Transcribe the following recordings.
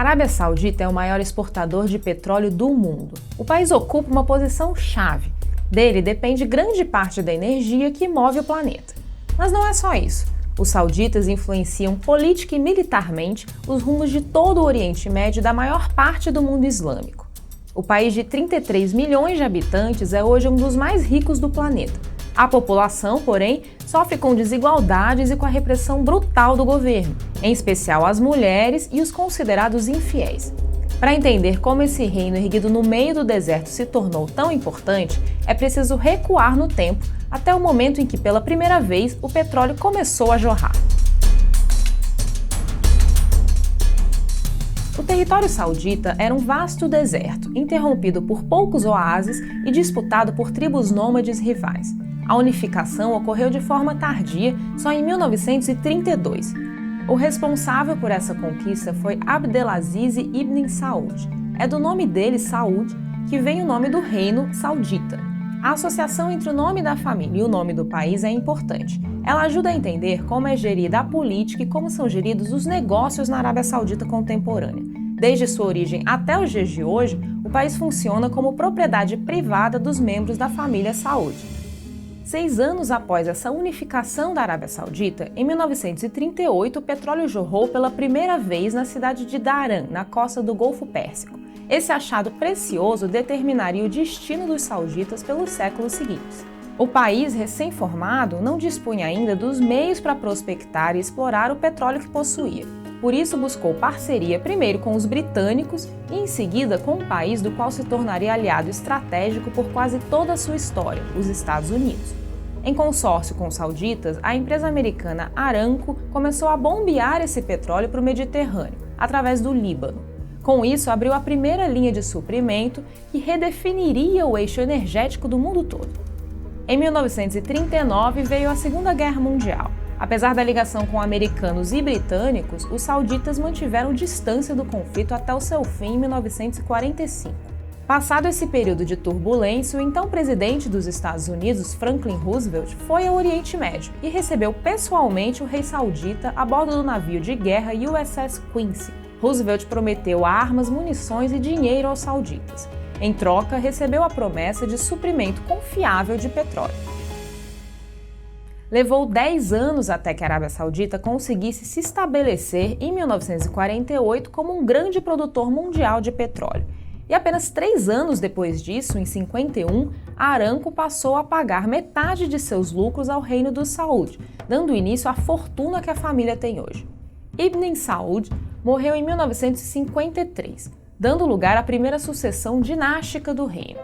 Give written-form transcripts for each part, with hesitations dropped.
Arábia Saudita é o maior exportador de petróleo do mundo. O país ocupa uma posição chave. Dele depende grande parte da energia que move o planeta. Mas não é só isso. Os sauditas influenciam política e militarmente os rumos de todo o Oriente Médio e da maior parte do mundo islâmico. O país de 33 milhões de habitantes é hoje um dos mais ricos do planeta. A população, porém, sofre com desigualdades e com a repressão brutal do governo, em especial as mulheres e os considerados infiéis. Para entender como esse reino erguido no meio do deserto se tornou tão importante, é preciso recuar no tempo até o momento em que, pela primeira vez, o petróleo começou a jorrar. O território saudita era um vasto deserto, interrompido por poucos oásis e disputado por tribos nômades rivais. A unificação ocorreu de forma tardia, só em 1932. O responsável por essa conquista foi Abdelaziz ibn Saud. É do nome dele, Saud, que vem o nome do reino saudita. A associação entre o nome da família e o nome do país é importante. Ela ajuda a entender como é gerida a política e como são geridos os negócios na Arábia Saudita contemporânea. Desde sua origem até os dias de hoje, o país funciona como propriedade privada dos membros da família Saud. 6 anos após essa unificação da Arábia Saudita, em 1938, o petróleo jorrou pela primeira vez na cidade de Dhahran, na costa do Golfo Pérsico. Esse achado precioso determinaria o destino dos sauditas pelos séculos seguintes. O país recém-formado não dispunha ainda dos meios para prospectar e explorar o petróleo que possuía. Por isso buscou parceria primeiro com os britânicos e em seguida com um país do qual se tornaria aliado estratégico por quase toda a sua história, os Estados Unidos. Em consórcio com os sauditas, a empresa americana Aramco começou a bombear esse petróleo para o Mediterrâneo, através do Líbano. Com isso, abriu a primeira linha de suprimento que redefiniria o eixo energético do mundo todo. Em 1939 veio a Segunda Guerra Mundial. Apesar da ligação com americanos e britânicos, os sauditas mantiveram distância do conflito até o seu fim em 1945. Passado esse período de turbulência, o então presidente dos Estados Unidos, Franklin Roosevelt, foi ao Oriente Médio e recebeu pessoalmente o rei saudita a bordo do navio de guerra USS Quincy. Roosevelt prometeu armas, munições e dinheiro aos sauditas. Em troca, recebeu a promessa de suprimento confiável de petróleo. Levou 10 anos até que a Arábia Saudita conseguisse se estabelecer em 1948 como um grande produtor mundial de petróleo. E apenas 3 anos depois disso, em 51, a Aramco passou a pagar metade de seus lucros ao reino dos Saud, dando início à fortuna que a família tem hoje. Ibn Saud morreu em 1953, dando lugar à primeira sucessão dinástica do reino.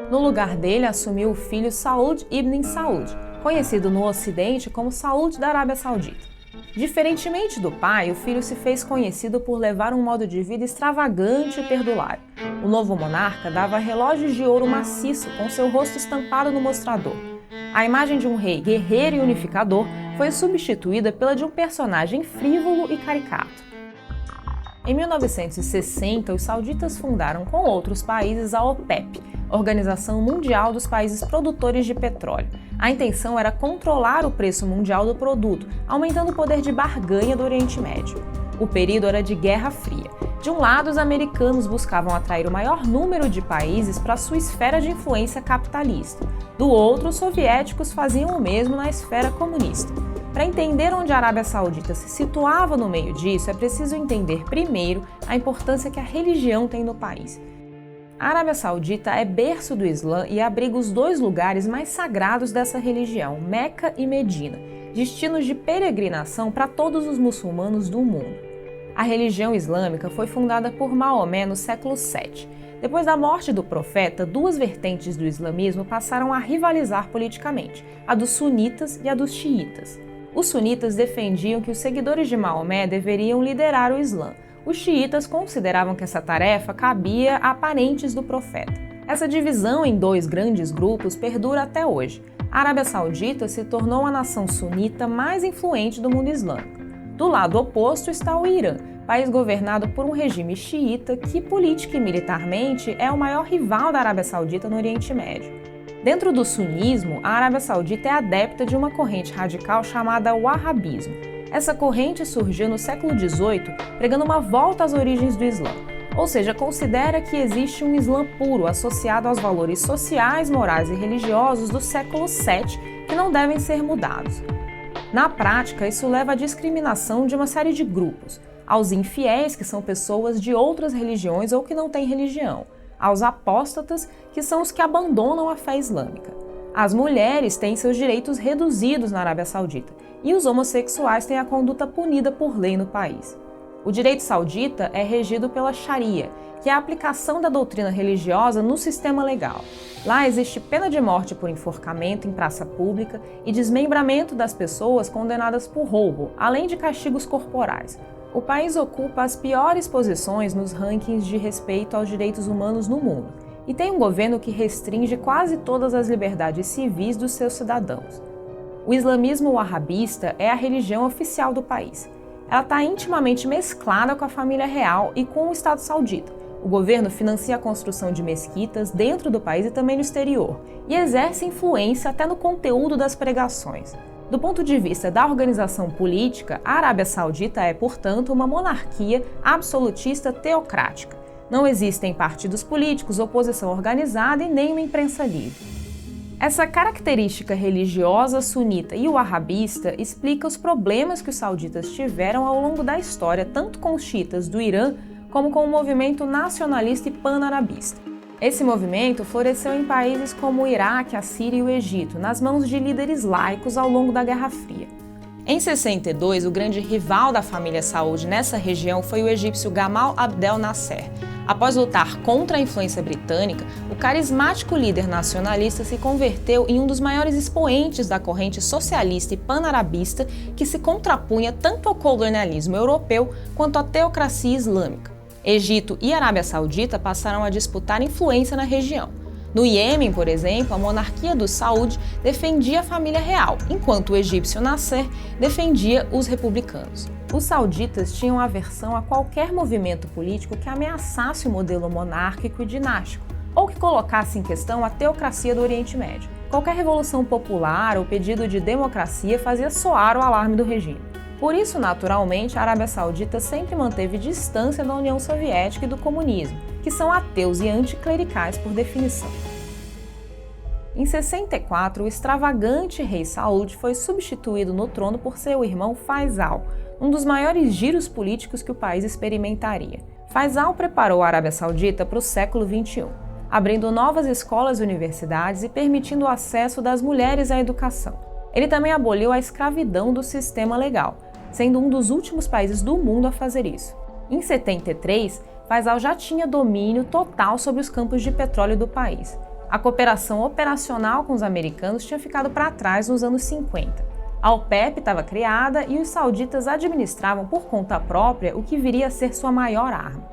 No lugar dele assumiu o filho Saud ibn Saud, conhecido no Ocidente como Saud da Arábia Saudita. Diferentemente do pai, o filho se fez conhecido por levar um modo de vida extravagante e perdulário. O novo monarca dava relógios de ouro maciço com seu rosto estampado no mostrador. A imagem de um rei guerreiro e unificador foi substituída pela de um personagem frívolo e caricato. Em 1960, os sauditas fundaram com outros países a OPEP, Organização Mundial dos Países Produtores de Petróleo. A intenção era controlar o preço mundial do produto, aumentando o poder de barganha do Oriente Médio. O período era de Guerra Fria. De um lado, os americanos buscavam atrair o maior número de países para sua esfera de influência capitalista. Do outro, os soviéticos faziam o mesmo na esfera comunista. Para entender onde a Arábia Saudita se situava no meio disso, é preciso entender primeiro a importância que a religião tem no país. A Arábia Saudita é berço do Islã e abriga os 2 lugares mais sagrados dessa religião, Meca e Medina, destinos de peregrinação para todos os muçulmanos do mundo. A religião islâmica foi fundada por Maomé no século VII. Depois da morte do profeta, 2 vertentes do islamismo passaram a rivalizar politicamente, a dos sunitas e a dos xiitas. Os sunitas defendiam que os seguidores de Maomé deveriam liderar o Islã. Os xiitas consideravam que essa tarefa cabia a parentes do profeta. Essa divisão em 2 grandes grupos perdura até hoje. A Arábia Saudita se tornou a nação sunita mais influente do mundo islâmico. Do lado oposto está o Irã, país governado por um regime xiita que, política e militarmente, é o maior rival da Arábia Saudita no Oriente Médio. Dentro do sunismo, a Arábia Saudita é adepta de uma corrente radical chamada wahhabismo. Essa corrente surgiu no século XVIII, pregando uma volta às origens do Islã, ou seja, considera que existe um Islã puro associado aos valores sociais, morais e religiosos do século VII que não devem ser mudados. Na prática, isso leva à discriminação de uma série de grupos, aos infiéis, que são pessoas de outras religiões ou que não têm religião, aos apóstatas, que são os que abandonam a fé islâmica. As mulheres têm seus direitos reduzidos na Arábia Saudita e os homossexuais têm a conduta punida por lei no país. O direito saudita é regido pela Sharia, que é a aplicação da doutrina religiosa no sistema legal. Lá existe pena de morte por enforcamento em praça pública e desmembramento das pessoas condenadas por roubo, além de castigos corporais. O país ocupa as piores posições nos rankings de respeito aos direitos humanos no mundo e tem um governo que restringe quase todas as liberdades civis dos seus cidadãos. O islamismo wahhabista é a religião oficial do país. Ela está intimamente mesclada com a família real e com o Estado saudita. O governo financia a construção de mesquitas dentro do país e também no exterior, e exerce influência até no conteúdo das pregações. Do ponto de vista da organização política, a Arábia Saudita é, portanto, uma monarquia absolutista teocrática. Não existem partidos políticos, oposição organizada e nem uma imprensa livre. Essa característica religiosa sunita e wahhabista explica os problemas que os sauditas tiveram ao longo da história, tanto com os xiitas do Irã como com o movimento nacionalista e pan-arabista. Esse movimento floresceu em países como o Iraque, a Síria e o Egito, nas mãos de líderes laicos ao longo da Guerra Fria. Em 62, o grande rival da família Saud nessa região foi o egípcio Gamal Abdel Nasser. Após lutar contra a influência britânica, o carismático líder nacionalista se converteu em um dos maiores expoentes da corrente socialista e pan-arabista que se contrapunha tanto ao colonialismo europeu quanto à teocracia islâmica. Egito e Arábia Saudita passaram a disputar influência na região. No Iêmen, por exemplo, a monarquia dos Saud defendia a família real, enquanto o egípcio Nasser defendia os republicanos. Os sauditas tinham aversão a qualquer movimento político que ameaçasse o modelo monárquico e dinástico, ou que colocasse em questão a teocracia do Oriente Médio. Qualquer revolução popular ou pedido de democracia fazia soar o alarme do regime. Por isso, naturalmente, a Arábia Saudita sempre manteve distância da União Soviética e do comunismo, que são ateus e anticlericais por definição. Em 64, o extravagante rei Saud foi substituído no trono por seu irmão Faisal, um dos maiores giros políticos que o país experimentaria. Faisal preparou a Arábia Saudita para o século XXI, abrindo novas escolas e universidades e permitindo o acesso das mulheres à educação. Ele também aboliu a escravidão do sistema legal, sendo um dos últimos países do mundo a fazer isso. Em 73, Faisal já tinha domínio total sobre os campos de petróleo do país. A cooperação operacional com os americanos tinha ficado para trás nos anos 50. A OPEP estava criada e os sauditas administravam por conta própria o que viria a ser sua maior arma.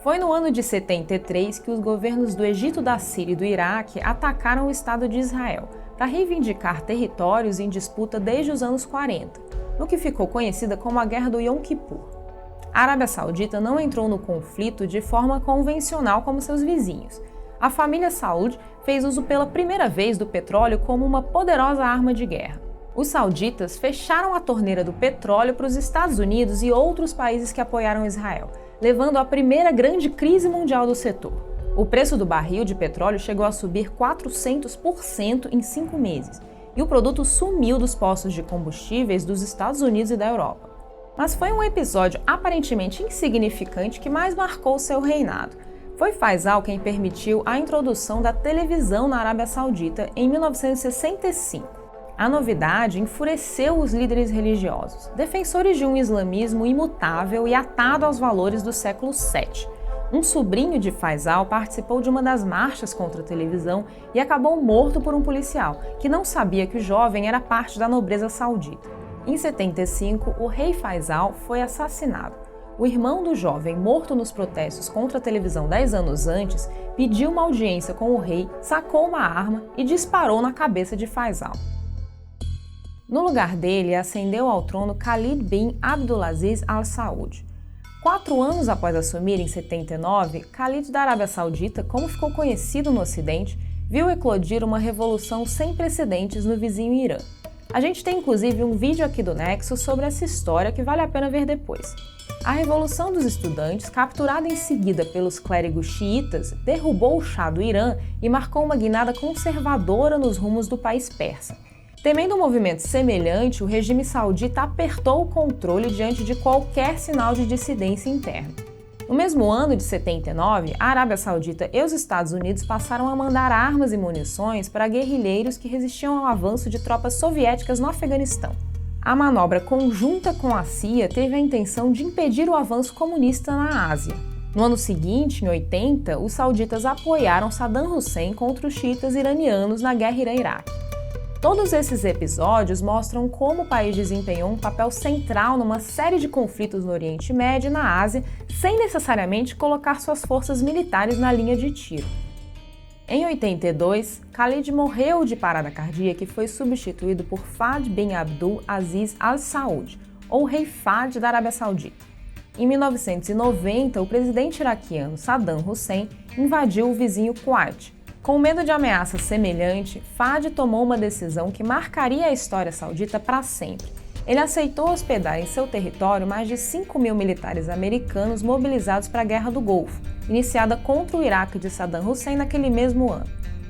Foi no ano de 73 que os governos do Egito, da Síria e do Iraque atacaram o Estado de Israel para reivindicar territórios em disputa desde os anos 40, no que ficou conhecida como a Guerra do Yom Kippur. A Arábia Saudita não entrou no conflito de forma convencional como seus vizinhos. A família Saud fez uso pela primeira vez do petróleo como uma poderosa arma de guerra. Os sauditas fecharam a torneira do petróleo para os Estados Unidos e outros países que apoiaram Israel, levando à primeira grande crise mundial do setor. O preço do barril de petróleo chegou a subir 400% em 5 meses, e o produto sumiu dos postos de combustíveis dos Estados Unidos e da Europa. Mas foi um episódio aparentemente insignificante que mais marcou seu reinado. Foi Faisal quem permitiu a introdução da televisão na Arábia Saudita em 1965. A novidade enfureceu os líderes religiosos, defensores de um islamismo imutável e atado aos valores do século VII. Um sobrinho de Faisal participou de uma das marchas contra a televisão e acabou morto por um policial, que não sabia que o jovem era parte da nobreza saudita. Em 75, o rei Faisal foi assassinado. O irmão do jovem, morto nos protestos contra a televisão 10 anos antes, pediu uma audiência com o rei, sacou uma arma e disparou na cabeça de Faisal. No lugar dele, ascendeu ao trono Khalid bin Abdulaziz Al Saud. 4 anos após assumir, em 79, Khalid da Arábia Saudita, como ficou conhecido no Ocidente, viu eclodir uma revolução sem precedentes no vizinho Irã. A gente tem inclusive um vídeo aqui do Nexo sobre essa história que vale a pena ver depois. A Revolução dos Estudantes, capturada em seguida pelos clérigos xiitas, derrubou o Shah do Irã e marcou uma guinada conservadora nos rumos do país persa. Temendo um movimento semelhante, o regime saudita apertou o controle diante de qualquer sinal de dissidência interna. No mesmo ano de 79, a Arábia Saudita e os Estados Unidos passaram a mandar armas e munições para guerrilheiros que resistiam ao avanço de tropas soviéticas no Afeganistão. A manobra conjunta com a CIA teve a intenção de impedir o avanço comunista na Ásia. No ano seguinte, em 80, os sauditas apoiaram Saddam Hussein contra os xiitas iranianos na guerra Irã-Iraque. Todos esses episódios mostram como o país desempenhou um papel central numa série de conflitos no Oriente Médio e na Ásia, sem necessariamente colocar suas forças militares na linha de tiro. Em 82, Khalid morreu de parada cardíaca e foi substituído por Fahd bin Abdul Aziz Al Saud, ou Rei Fahd da Arábia Saudita. Em 1990, o presidente iraquiano Saddam Hussein invadiu o vizinho Kuwait. Com medo de ameaça semelhante, Fahd tomou uma decisão que marcaria a história saudita para sempre. Ele aceitou hospedar em seu território mais de 5.000 militares americanos mobilizados para a Guerra do Golfo, iniciada contra o Iraque de Saddam Hussein naquele mesmo ano.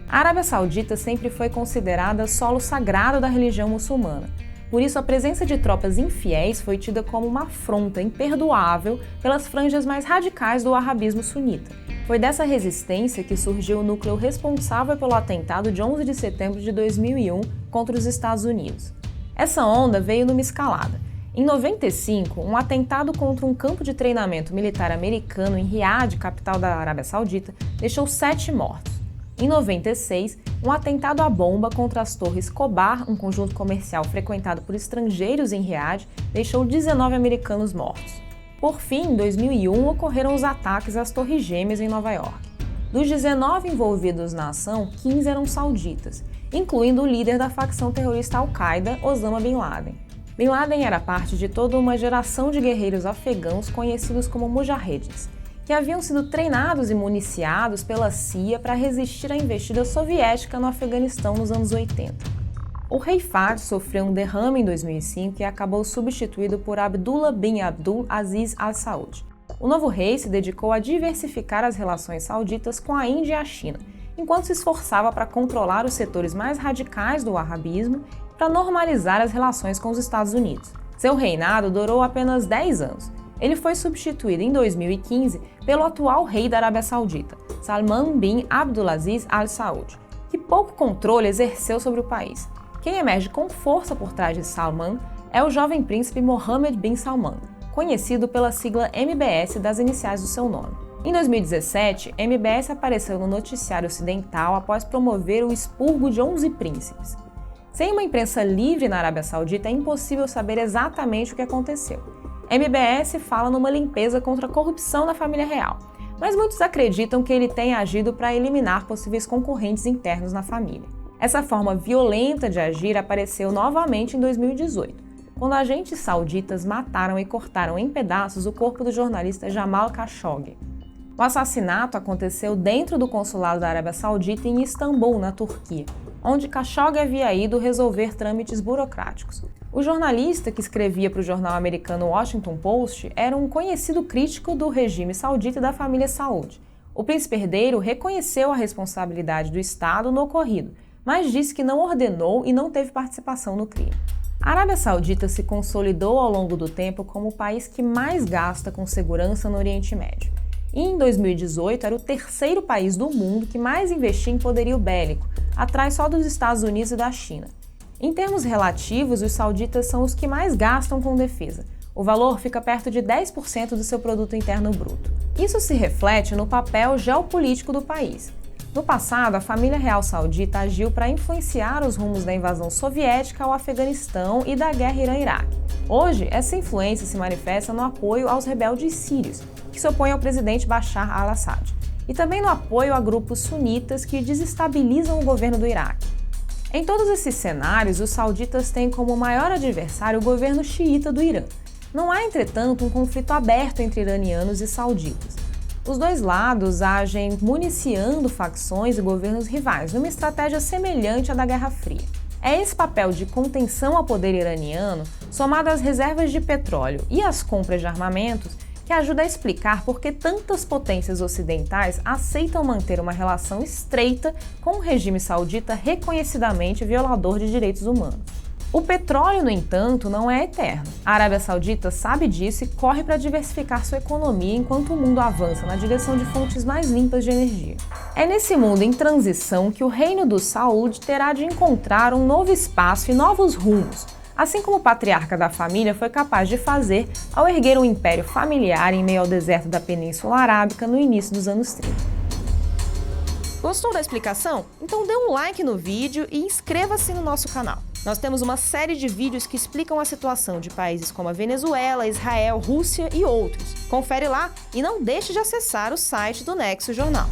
A Arábia Saudita sempre foi considerada solo sagrado da religião muçulmana. Por isso, a presença de tropas infiéis foi tida como uma afronta imperdoável pelas franjas mais radicais do wahhabismo sunita. Foi dessa resistência que surgiu o núcleo responsável pelo atentado de 11 de setembro de 2001 contra os Estados Unidos. Essa onda veio numa escalada. Em 95, um atentado contra um campo de treinamento militar americano em Riad, capital da Arábia Saudita, deixou 7 mortos. Em 96, um atentado à bomba contra as Torres Khobar, um conjunto comercial frequentado por estrangeiros em Riad, deixou 19 americanos mortos. Por fim, em 2001, ocorreram os ataques às Torres Gêmeas em Nova York. Dos 19 envolvidos na ação, 15 eram sauditas, incluindo o líder da facção terrorista Al-Qaeda, Osama Bin Laden. Bin Laden era parte de toda uma geração de guerreiros afegãos conhecidos como mujahedins, que haviam sido treinados e municiados pela CIA para resistir à investida soviética no Afeganistão nos anos 80. O rei Fahd sofreu um derrame em 2005 e acabou substituído por Abdullah bin Abdul Aziz Al Saud. O novo rei se dedicou a diversificar as relações sauditas com a Índia e a China, enquanto se esforçava para controlar os setores mais radicais do wahhabismo e para normalizar as relações com os Estados Unidos. Seu reinado durou apenas 10 anos. Ele foi substituído em 2015 pelo atual rei da Arábia Saudita, Salman bin Abdulaziz Al Saud, que pouco controle exerceu sobre o país. Quem emerge com força por trás de Salman é o jovem príncipe Mohammed bin Salman, conhecido pela sigla MBS das iniciais do seu nome. Em 2017, MBS apareceu no noticiário ocidental após promover o expurgo de 11 príncipes. Sem uma imprensa livre na Arábia Saudita, é impossível saber exatamente o que aconteceu. MBS fala numa limpeza contra a corrupção na família real, mas muitos acreditam que ele tenha agido para eliminar possíveis concorrentes internos na família. Essa forma violenta de agir apareceu novamente em 2018, quando agentes sauditas mataram e cortaram em pedaços o corpo do jornalista Jamal Khashoggi. O assassinato aconteceu dentro do consulado da Arábia Saudita em Istambul, na Turquia, onde Khashoggi havia ido resolver trâmites burocráticos. O jornalista, que escrevia para o jornal americano Washington Post, era um conhecido crítico do regime saudita e da família Saud. O príncipe herdeiro reconheceu a responsabilidade do Estado no ocorrido, mas disse que não ordenou e não teve participação no crime. A Arábia Saudita se consolidou ao longo do tempo como o país que mais gasta com segurança no Oriente Médio. E em 2018 era o terceiro país do mundo que mais investia em poderio bélico, atrás só dos Estados Unidos e da China. Em termos relativos, os sauditas são os que mais gastam com defesa. O valor fica perto de 10% do seu produto interno bruto. Isso se reflete no papel geopolítico do país. No passado, a família real saudita agiu para influenciar os rumos da invasão soviética ao Afeganistão e da guerra Irã-Iraque. Hoje, essa influência se manifesta no apoio aos rebeldes sírios, que se opõem ao presidente Bashar al-Assad, e também no apoio a grupos sunitas que desestabilizam o governo do Iraque. Em todos esses cenários, os sauditas têm como maior adversário o governo xiita do Irã. Não há, entretanto, um conflito aberto entre iranianos e sauditas. Os dois lados agem municiando facções e governos rivais, numa estratégia semelhante à da Guerra Fria. É esse papel de contenção ao poder iraniano, somado às reservas de petróleo e às compras de armamentos, que ajuda a explicar por que tantas potências ocidentais aceitam manter uma relação estreita com o regime saudita reconhecidamente violador de direitos humanos. O petróleo, no entanto, não é eterno. A Arábia Saudita sabe disso e corre para diversificar sua economia enquanto o mundo avança na direção de fontes mais limpas de energia. É nesse mundo em transição que o Reino do Saúd terá de encontrar um novo espaço e novos rumos, assim como o patriarca da família foi capaz de fazer ao erguer um império familiar em meio ao deserto da Península Arábica no início dos anos 30. Gostou da explicação? Então dê um like no vídeo e inscreva-se no nosso canal. Nós temos uma série de vídeos que explicam a situação de países como a Venezuela, Israel, Rússia e outros. Confere lá e não deixe de acessar o site do Nexo Jornal.